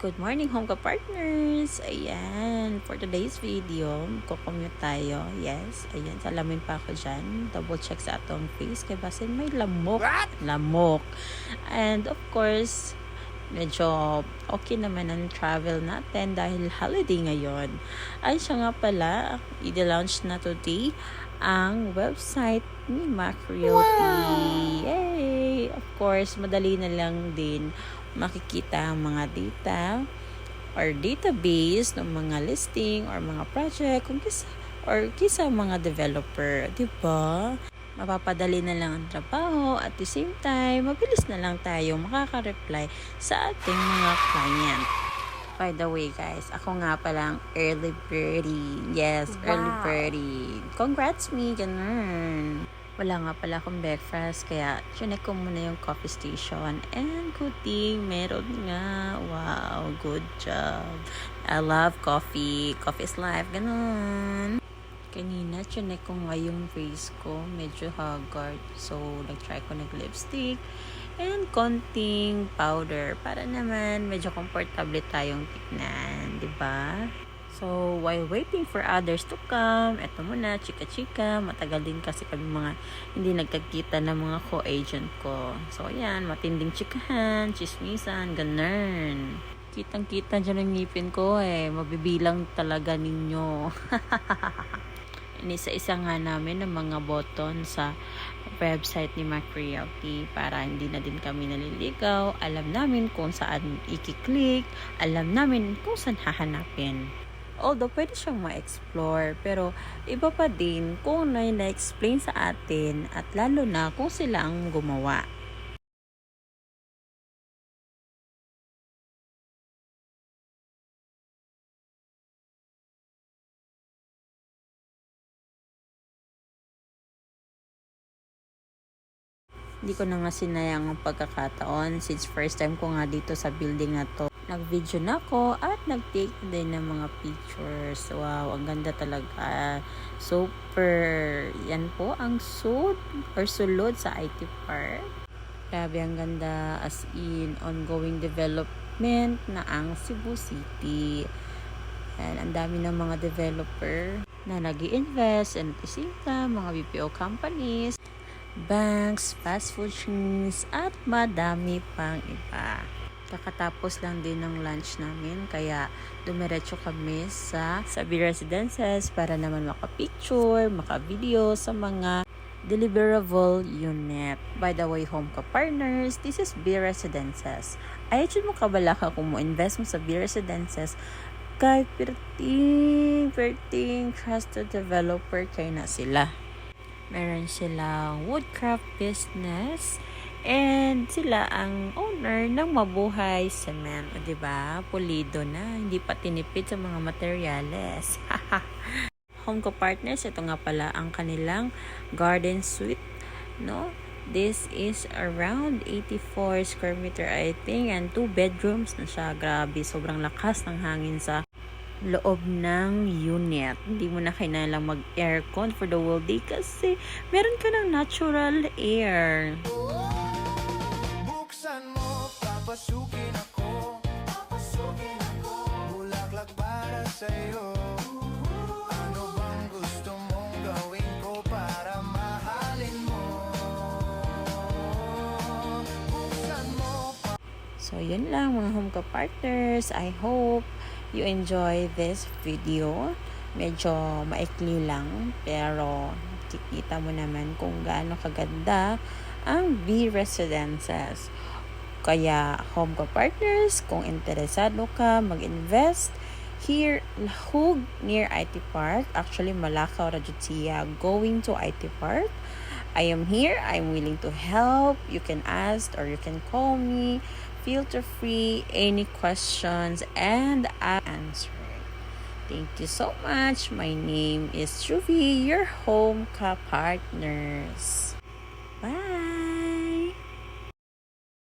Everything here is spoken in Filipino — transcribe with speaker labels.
Speaker 1: Good morning, home ka-partners! Ayan, for today's video, kukommute tayo. Yes, ayan, salamin pa ako dyan. Double check sa atong face, kaya basin may lamok.
Speaker 2: What?
Speaker 1: Lamok. And of course, medyo okay naman ang travel natin dahil holiday ngayon. Ay, siya nga pala, i-launch na today ang website ni Mac Realty. Yay! Of course, madali na lang din makikita ang mga data or database ng mga listing or mga project kisa mga developer, 'di ba? Mapapadali na lang ang trabaho at the same time, mabilis na lang tayo makaka-reply sa ating mga client. By the way, guys, ako nga palang early birdie. Yes, early birdie. Congrats me, ganun. Wala nga pala akong breakfast, kaya chinek ko muna yung coffee station. And good thing, meron nga. Wow, good job. I love coffee. Coffee is life, ganun. Kanina, chinek ko nga yung face ko. Medyo haggard. So, nag-try ko nag-lipstick. And konting powder. Para naman, medyo komportable tayong tignan. Diba? So, while waiting for others to come, eto muna, chika-chika. Matagal din kasi kami mga hindi nagkakita ng mga co-agent ko. So, ayan, matinding chikahan, chismisan, ganun. Kitang-kita dyan ang ngipin ko eh. Mabibilang talaga ninyo. Inisa-isa nga namin ng mga button sa website ni Mac Realty para hindi na din kami naliligaw. Alam namin kung saan i-click. Alam namin kung saan hahanapin. Although pwede siyang ma-explore, pero iba pa din kung na-explain sa atin at lalo na kung sila ang gumawa. Hindi ko na nga sinayang ang pagkakataon since first time ko nga dito sa building na to. Nag-video na ako at nag-take din ng mga pictures. Wow, ang ganda talaga. Super. Yan po ang sulod sa IT Park. Grabe, ang ganda, as in ongoing development na ang Cebu City. And ang dami ng mga developer na nag-i-invest, and at the same time, mga BPO companies, banks, fast food chains, at madami pang iba. Kakatapos lang din ng lunch namin, kaya dumiretso kami sa B Residences para naman makapicture, makavideo sa mga deliverable unit. By the way, home ka-partners, this is B Residences. Ay, mo kabala ka kung mo invest mo sa B Residences, kay perting trusted developer kay na sila. Meron silang woodcraft business and sila ang owner ng Mabuhay Cement. O, diba? Pulido na. Hindi pa tinipid sa mga materyales. Home ka-partners, ito nga pala ang kanilang garden suite. No? This is around 84 square meter, I think, and 2 bedrooms na siya. Grabe, sobrang lakas ng hangin sa loob ng unit. Hindi mo na kailangang mag-aircon for the whole day kasi meron ka ng natural air.
Speaker 2: Buksan mo, papasukin ako. Bulaklak para sa'yo. Ano bang gusto mong gawin ko para mahalin mo? Buksan mo.
Speaker 1: So, yun lang mga home ka-partners. I hope you enjoy this video. Medyo maikli lang, pero kikita mo naman kung gaano kaganda ang B Residences. Kaya home ka-partners, kung interesado ka mag-invest here, Lahug near IT Park, actually Malacao, Rajutia, going to IT Park, I am here. I'm willing to help. You can ask or you can call me. Filter free, any questions, and I'll answer. Thank you so much. My name is Juvie, your home ka-partners. Bye!